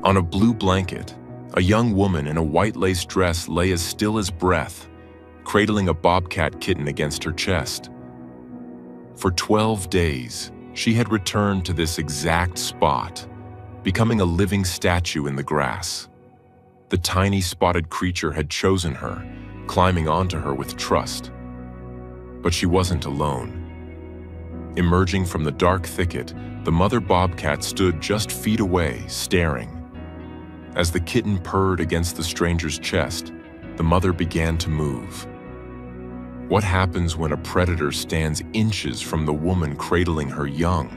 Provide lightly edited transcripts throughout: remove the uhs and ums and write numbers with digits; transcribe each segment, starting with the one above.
On a blue blanket, a young woman in a white lace dress lay as still as breath, cradling a bobcat kitten against her chest. For 12 days, she had returned to this exact spot, becoming a living statue in the grass. The tiny spotted creature had chosen her, climbing onto her with trust. But she wasn't alone. Emerging from the dark thicket, the mother bobcat stood just feet away, staring. As the kitten purred against the stranger's chest, the mother began to move. What happens when a predator stands inches from the woman cradling her young?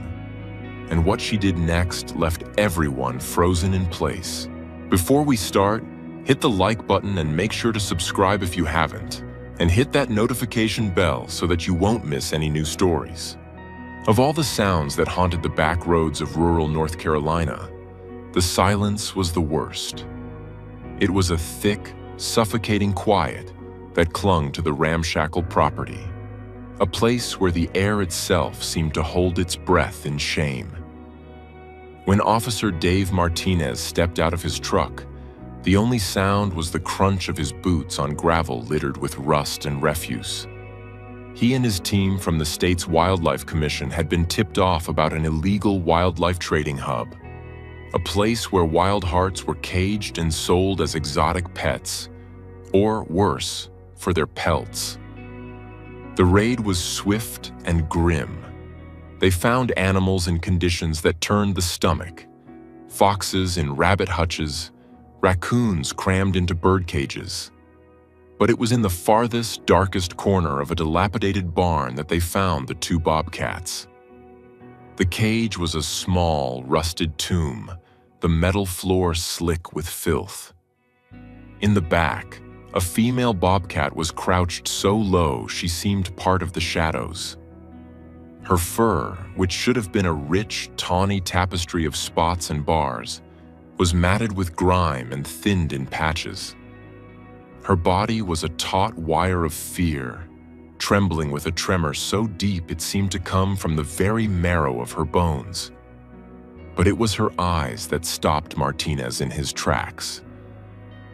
And what she did next left everyone frozen in place. Before we start, hit the like button and make sure to subscribe if you haven't, and hit that notification bell so that you won't miss any new stories. Of all the sounds that haunted the back roads of rural North Carolina, the silence was the worst. It was a thick, suffocating quiet that clung to the ramshackle property, a place where the air itself seemed to hold its breath in shame. When Officer Dave Martinez stepped out of his truck, the only sound was the crunch of his boots on gravel littered with rust and refuse. He and his team from the state's Wildlife Commission had been tipped off about an illegal wildlife trading hub, a place where wild hearts were caged and sold as exotic pets, or worse, for their pelts. The raid was swift and grim. They found animals in conditions that turned the stomach: foxes in rabbit hutches, raccoons crammed into bird cages. But it was in the farthest, darkest corner of a dilapidated barn that they found the two bobcats. The cage was a small, rusted tomb, the metal floor slick with filth. In the back, a female bobcat was crouched so low she seemed part of the shadows. Her fur, which should have been a rich, tawny tapestry of spots and bars, was matted with grime and thinned in patches. Her body was a taut wire of fear, trembling with a tremor so deep it seemed to come from the very marrow of her bones. But it was her eyes that stopped Martinez in his tracks.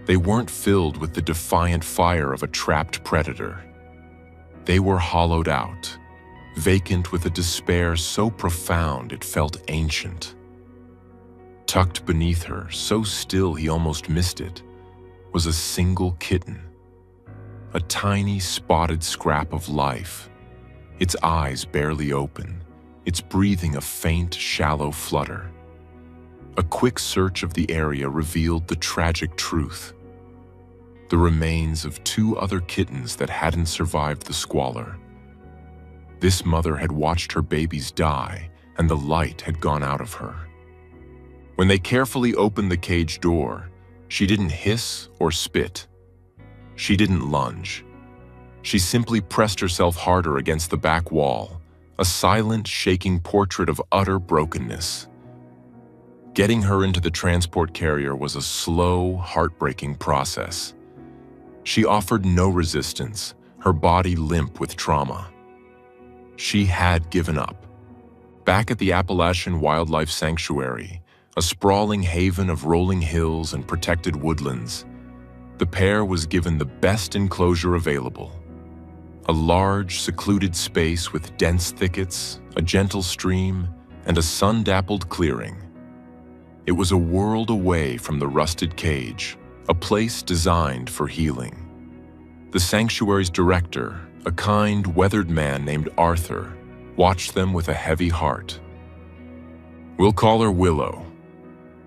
They weren't filled with the defiant fire of a trapped predator. They were hollowed out, vacant with a despair so profound it felt ancient. Tucked beneath her, so still he almost missed it, was a single kitten, a tiny spotted scrap of life, its eyes barely open, its breathing a faint, shallow flutter. A quick search of the area revealed the tragic truth: the remains of two other kittens that hadn't survived the squalor. This mother had watched her babies die, and the light had gone out of her. When they carefully opened the cage door, she didn't hiss or spit. She didn't lunge. She simply pressed herself harder against the back wall, a silent, shaking portrait of utter brokenness. Getting her into the transport carrier was a slow, heartbreaking process. She offered no resistance, her body limp with trauma. She had given up. Back at the Appalachian Wildlife Sanctuary, a sprawling haven of rolling hills and protected woodlands, the pair was given the best enclosure available. A large, secluded space with dense thickets, a gentle stream, and a sun-dappled clearing. It was a world away from the rusted cage, a place designed for healing. The sanctuary's director, a kind, weathered man named Arthur, watched them with a heavy heart. "We'll call her Willow,"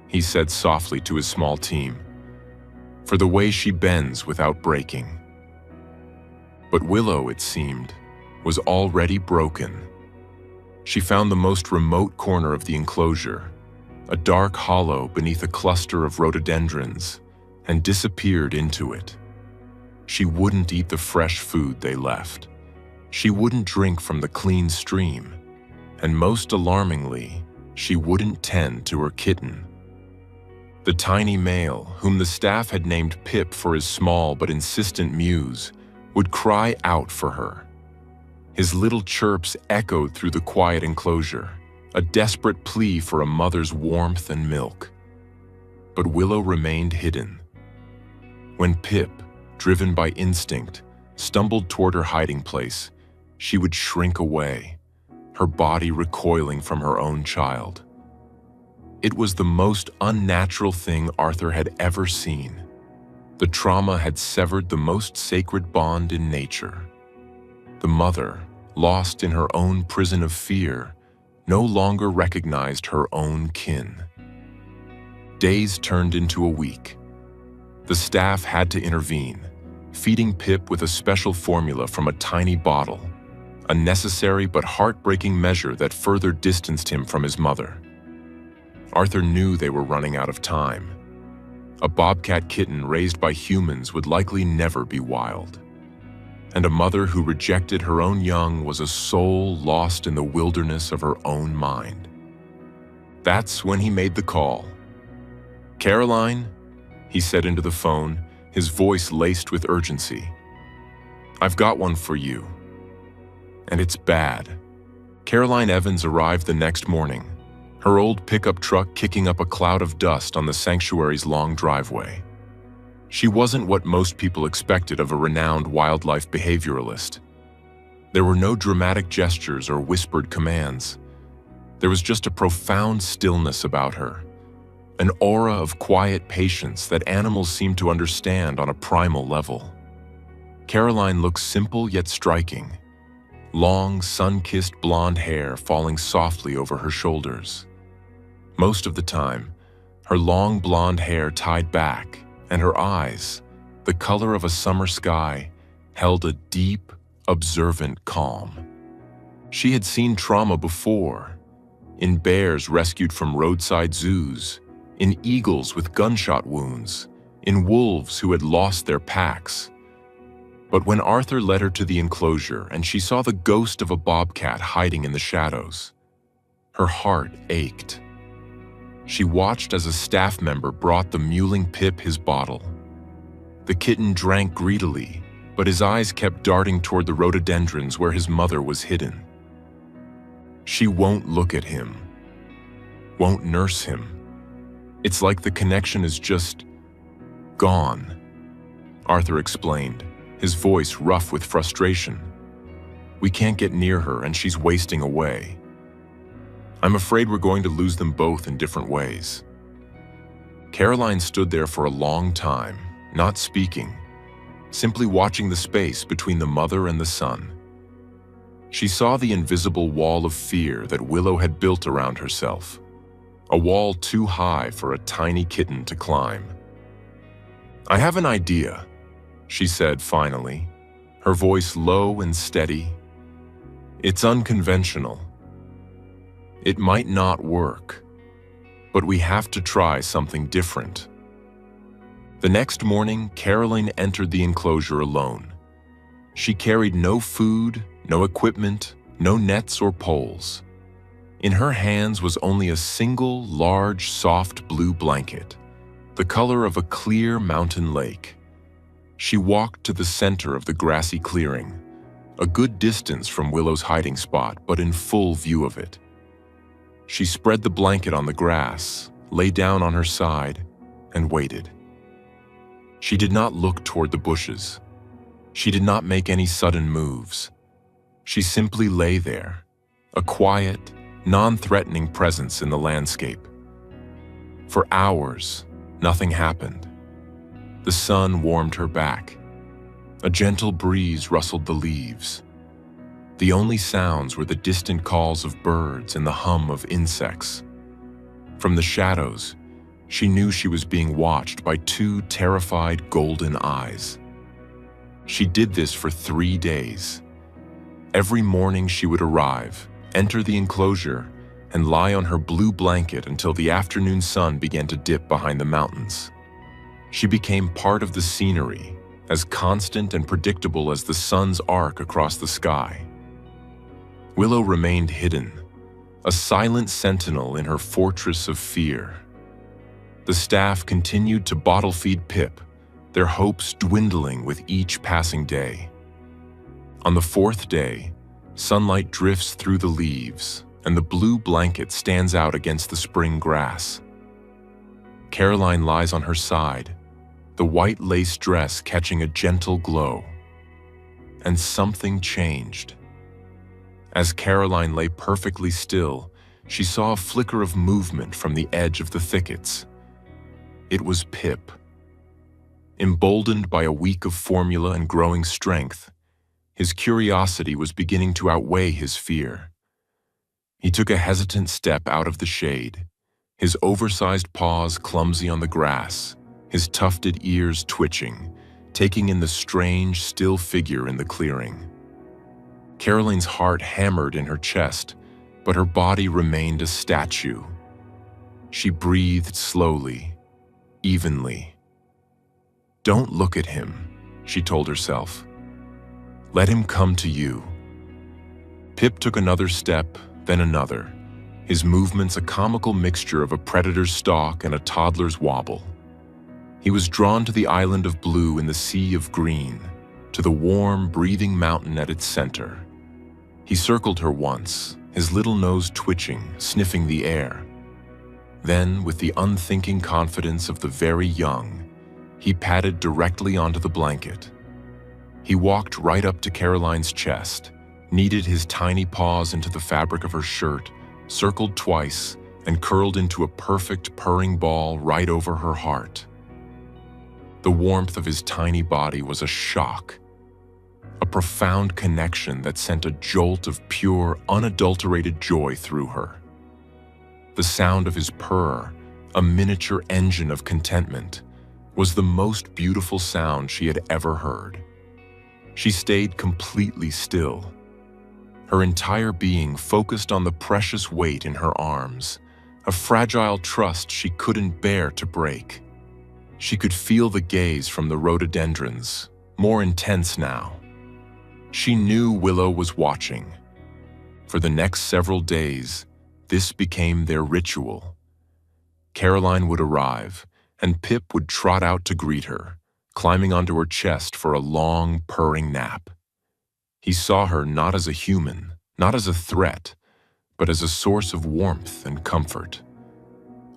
he said softly to his small team, "for the way she bends without breaking." But Willow, it seemed, was already broken. She found the most remote corner of the enclosure, a dark hollow beneath a cluster of rhododendrons, and disappeared into it. She wouldn't eat the fresh food they left. She wouldn't drink from the clean stream. And most alarmingly, she wouldn't tend to her kitten. The tiny male, whom the staff had named Pip for his small but insistent mews, would cry out for her. His little chirps echoed through the quiet enclosure, a desperate plea for a mother's warmth and milk. but Willow remained hidden. When Pip, driven by instinct, stumbled toward her hiding place, she would shrink away, her body recoiling from her own child. It was the most unnatural thing Arthur had ever seen. The trauma had severed the most sacred bond in nature. The mother, lost in her own prison of fear, no longer recognized her own kin. Days turned into a week. The staff had to intervene, feeding Pip with a special formula from a tiny bottle, a necessary but heartbreaking measure that further distanced him from his mother. Arthur knew they were running out of time. A bobcat kitten raised by humans would likely never be wild. And a mother who rejected her own young was a soul lost in the wilderness of her own mind. That's when he made the call. "Caroline," he said into the phone, his voice laced with urgency. "I've got one for you. And it's bad." Caroline Evans arrived the next morning, her old pickup truck kicking up a cloud of dust on the sanctuary's long driveway. She wasn't what most people expected of a renowned wildlife behavioralist. There were no dramatic gestures or whispered commands. There was just a profound stillness about her, an aura of quiet patience that animals seem to understand on a primal level. Caroline looked simple yet striking, long, sun-kissed blonde hair falling softly over her shoulders. Most of the time, her long blonde hair tied back, and her eyes, the color of a summer sky, held a deep, observant calm. She had seen trauma before, in bears rescued from roadside zoos, in eagles with gunshot wounds, in wolves who had lost their packs. But when Arthur led her to the enclosure and she saw the ghost of a bobcat hiding in the shadows, her heart ached. She watched as a staff member brought the mewling Pip his bottle. The kitten drank greedily, but his eyes kept darting toward the rhododendrons where his mother was hidden. She won't look at him, won't nurse him. It's like the connection is just gone, Arthur explained, his voice rough with frustration. "We can't get near her and she's wasting away. I'm afraid we're going to lose them both in different ways." Caroline stood there for a long time, not speaking, simply watching the space between the mother and the son. She saw the invisible wall of fear that Willow had built around herself, a wall too high for a tiny kitten to climb. "I have an idea," she said finally, her voice low and steady. "It's unconventional. It might not work, but we have to try something different." The next morning, Caroline entered the enclosure alone. She carried no food, no equipment, no nets or poles. In her hands was only a single, large, soft blue blanket, the color of a clear mountain lake. She walked to the center of the grassy clearing, a good distance from Willow's hiding spot, but in full view of it. She spread the blanket on the grass, lay down on her side, and waited. She did not look toward the bushes. She did not make any sudden moves. She simply lay there, a quiet, non-threatening presence in the landscape. For hours, nothing happened. The sun warmed her back. A gentle breeze rustled the leaves. The only sounds were the distant calls of birds and the hum of insects. From the shadows, she knew she was being watched by two terrified golden eyes. She did this for 3 days. Every morning she would arrive, enter the enclosure, and lie on her blue blanket until the afternoon sun began to dip behind the mountains. She became part of the scenery, as constant and predictable as the sun's arc across the sky. Willow remained hidden, a silent sentinel in her fortress of fear. The staff continued to bottle feed Pip, their hopes dwindling with each passing day. On the 4th day, sunlight drifts through the leaves, and the blue blanket stands out against the spring grass. Caroline lies on her side, the white lace dress catching a gentle glow. And something changed. As Caroline lay perfectly still, she saw a flicker of movement from the edge of the thickets. It was Pip. Emboldened by a week of formula and growing strength, his curiosity was beginning to outweigh his fear. He took a hesitant step out of the shade, his oversized paws clumsy on the grass, his tufted ears twitching, taking in the strange, still figure in the clearing. Caroline's heart hammered in her chest, but her body remained a statue. She breathed slowly, evenly. "Don't look at him," she told herself. "Let him come to you." Pip took another step, then another, his movements a comical mixture of a predator's stalk and a toddler's wobble. He was drawn to the island of blue in the sea of green, to the warm, breathing mountain at its center. He circled her once, his little nose twitching, sniffing the air. Then, with the unthinking confidence of the very young, he padded directly onto the blanket. He walked right up to Caroline's chest, kneaded his tiny paws into the fabric of her shirt, circled twice, and curled into a perfect purring ball right over her heart. The warmth of his tiny body was a shock, a profound connection that sent a jolt of pure, unadulterated joy through her. The sound of his purr, a miniature engine of contentment, was the most beautiful sound she had ever heard. She stayed completely still, her entire being focused on the precious weight in her arms, a fragile trust she couldn't bear to break. She could feel the gaze from the rhododendrons, more intense now. She knew Willow was watching. For the next several days, this became their ritual. Caroline would arrive, and Pip would trot out to greet her, climbing onto her chest for a long, purring nap. He saw her not as a human, not as a threat, but as a source of warmth and comfort.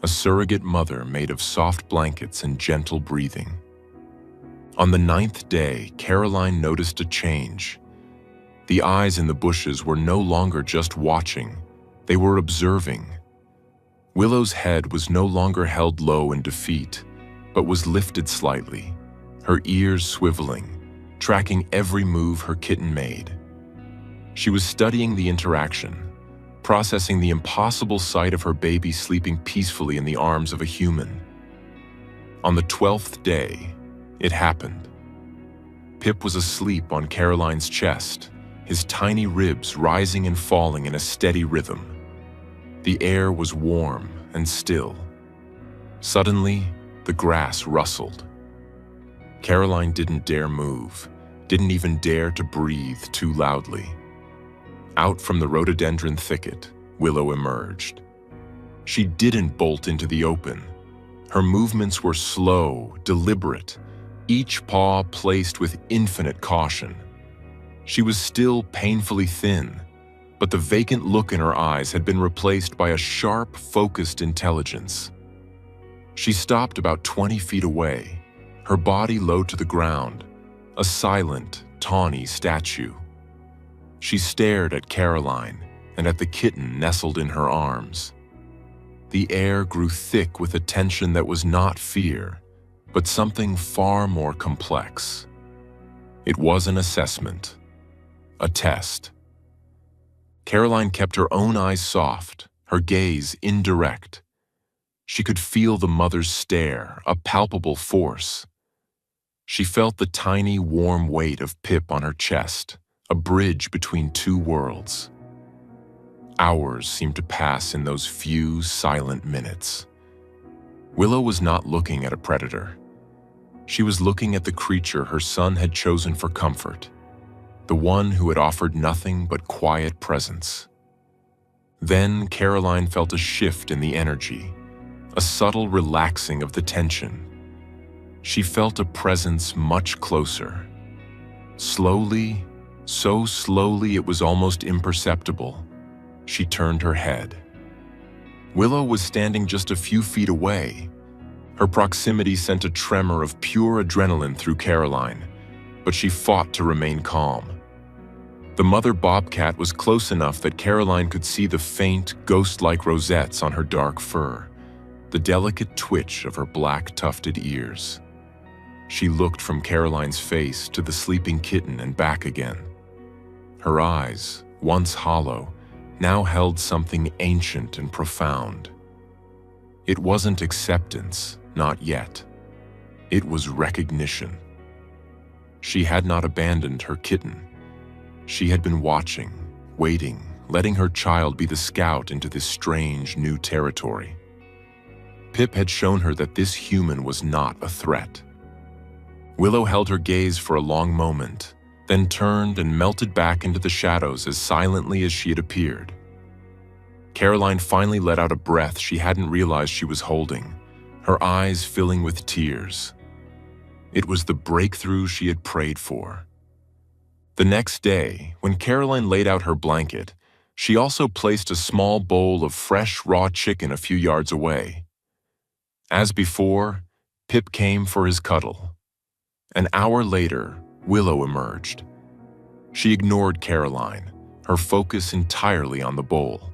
A surrogate mother made of soft blankets and gentle breathing. On the 9th day, Caroline noticed a change. The eyes in the bushes were no longer just watching, they were observing. Willow's head was no longer held low in defeat, but was lifted slightly, her ears swiveling, tracking every move her kitten made. She was studying the interaction, processing the impossible sight of her baby sleeping peacefully in the arms of a human. On the 12th day, it happened. Pip was asleep on Caroline's chest, his tiny ribs rising and falling in a steady rhythm. The air was warm and still. Suddenly, the grass rustled. Caroline didn't dare move, didn't even dare to breathe too loudly. Out from the rhododendron thicket, Willow emerged. She didn't bolt into the open. Her movements were slow, deliberate, each paw placed with infinite caution. She was still painfully thin, but the vacant look in her eyes had been replaced by a sharp, focused intelligence. She stopped about 20 feet away, her body low to the ground, a silent, tawny statue. She stared at Caroline and at the kitten nestled in her arms. The air grew thick with a tension that was not fear, but something far more complex. It was an assessment, a test. Caroline kept her own eyes soft, her gaze indirect. She could feel the mother's stare, a palpable force. She felt the tiny, warm weight of Pip on her chest, a bridge between two worlds. Hours seemed to pass in those few silent minutes. Willow was not looking at a predator. She was looking at the creature her son had chosen for comfort, the one who had offered nothing but quiet presence. Then Caroline felt a shift in the energy, a subtle relaxing of the tension. She felt a presence much closer. Slowly, so slowly it was almost imperceptible, she turned her head. Willow was standing just a few feet away, Her proximity sent a tremor of pure adrenaline through Caroline, but she fought to remain calm. The mother bobcat was close enough that Caroline could see the faint, ghost-like rosettes on her dark fur, the delicate twitch of her black tufted ears. She looked from Caroline's face to the sleeping kitten and back again. Her eyes, once hollow, now held something ancient and profound. It wasn't acceptance, not yet. It was recognition. She had not abandoned her kitten. She had been watching, waiting, letting her child be the scout into this strange new territory. Pip had shown her that this human was not a threat. Willow held her gaze for a long moment, then turned and melted back into the shadows as silently as she had appeared. Caroline finally let out a breath she hadn't realized she was holding, her eyes filling with tears. It was the breakthrough she had prayed for. The next day, when Caroline laid out her blanket, she also placed a small bowl of fresh raw chicken a few yards away. As before, Pip came for his cuddle. An hour later, Willow emerged. She ignored Caroline, her focus entirely on the bowl.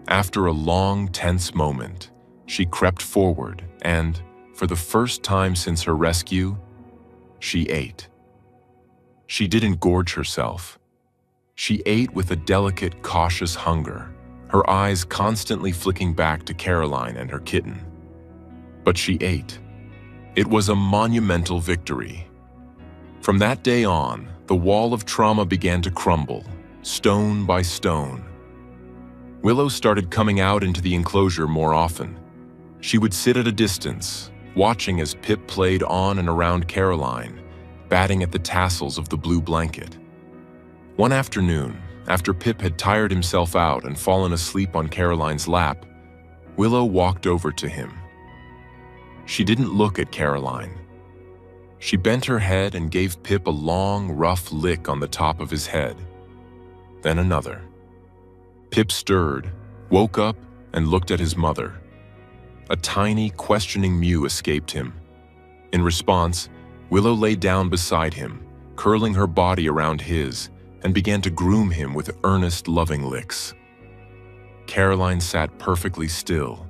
After a long, tense moment, she crept forward and, for the first time since her rescue, she ate. She didn't gorge herself. She ate with a delicate, cautious hunger, her eyes constantly flicking back to Caroline and her kitten. But she ate. It was a monumental victory. From that day on, the wall of trauma began to crumble, stone by stone. Willow started coming out into the enclosure more often. She would sit at a distance, watching as Pip played on and around Caroline, batting at the tassels of the blue blanket. One afternoon, after Pip had tired himself out and fallen asleep on Caroline's lap, Willow walked over to him. She didn't look at Caroline. She bent her head and gave Pip a long, rough lick on the top of his head. Then another. Pip stirred, woke up, and looked at his mother. A tiny, questioning mew escaped him. In response, Willow lay down beside him, curling her body around his, and began to groom him with earnest, loving licks. Caroline sat perfectly still,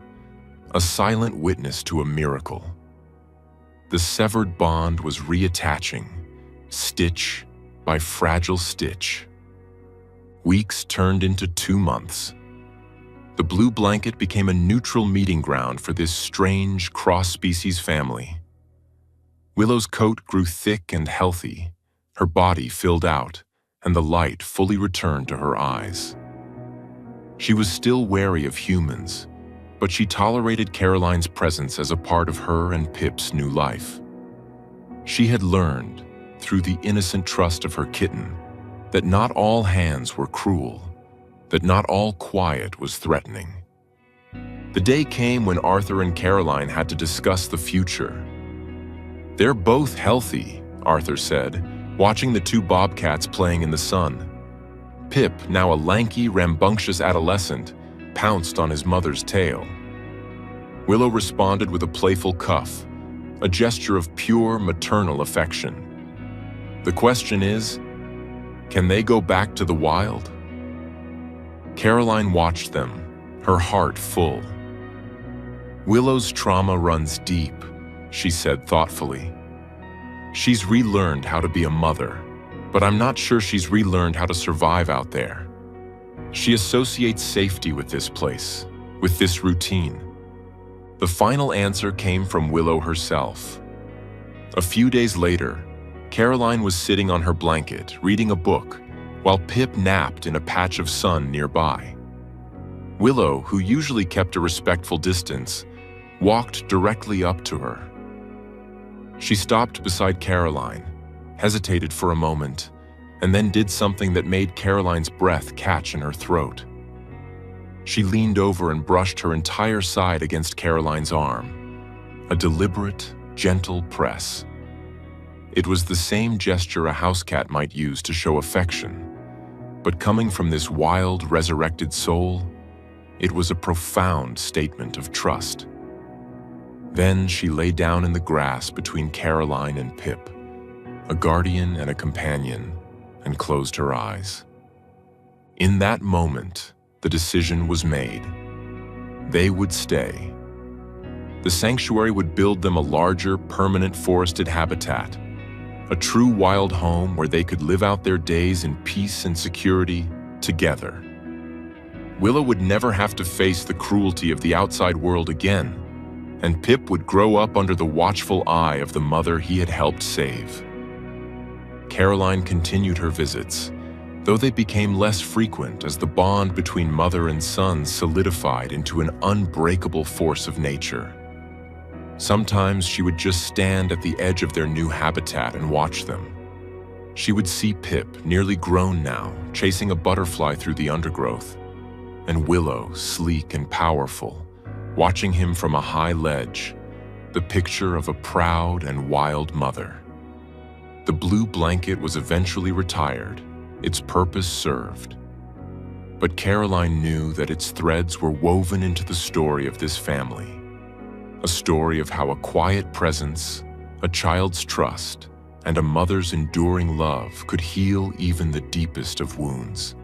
a silent witness to a miracle. The severed bond was reattaching, stitch by fragile stitch. Weeks turned into 2 months. The blue blanket became a neutral meeting ground for this strange cross-species family. Willow's coat grew thick and healthy, her body filled out, and the light fully returned to her eyes. She was still wary of humans, but she tolerated Caroline's presence as a part of her and Pip's new life. She had learned, through the innocent trust of her kitten, that not all hands were cruel, that not all quiet was threatening. The day came when Arthur and Caroline had to discuss the future. "They're both healthy," Arthur said, watching the 2 bobcats playing in the sun. Pip, now a lanky, rambunctious adolescent, pounced on his mother's tail. Willow responded with a playful cuff, a gesture of pure maternal affection. The question is, can they go back to the wild? Caroline watched them, her heart full. "Willow's trauma runs deep," she said thoughtfully. "She's relearned how to be a mother, but I'm not sure she's relearned how to survive out there. She associates safety with this place, with this routine." The final answer came from Willow herself. A few days later, Caroline was sitting on her blanket, reading a book, while Pip napped in a patch of sun nearby. Willow, who usually kept a respectful distance, walked directly up to her. She stopped beside Caroline, hesitated for a moment, and then did something that made Caroline's breath catch in her throat. She leaned over and brushed her entire side against Caroline's arm, a deliberate, gentle press. It was the same gesture a house cat might use to show affection, but coming from this wild, resurrected soul, it was a profound statement of trust. Then she lay down in the grass between Caroline and Pip, a guardian and a companion, and closed her eyes. In that moment, the decision was made. They would stay. The sanctuary would build them a larger, permanent forested habitat, a true wild home where they could live out their days in peace and security together. Willow would never have to face the cruelty of the outside world again, and Pip would grow up under the watchful eye of the mother he had helped save. Caroline continued her visits, though they became less frequent as the bond between mother and son solidified into an unbreakable force of nature. Sometimes she would just stand at the edge of their new habitat and watch them. She would see Pip, nearly grown now, chasing a butterfly through the undergrowth, and Willow, sleek and powerful, watching him from a high ledge, the picture of a proud and wild mother. The blue blanket was eventually retired, its purpose served. But Caroline knew that its threads were woven into the story of this family, a story of how a quiet presence, a child's trust, and a mother's enduring love could heal even the deepest of wounds.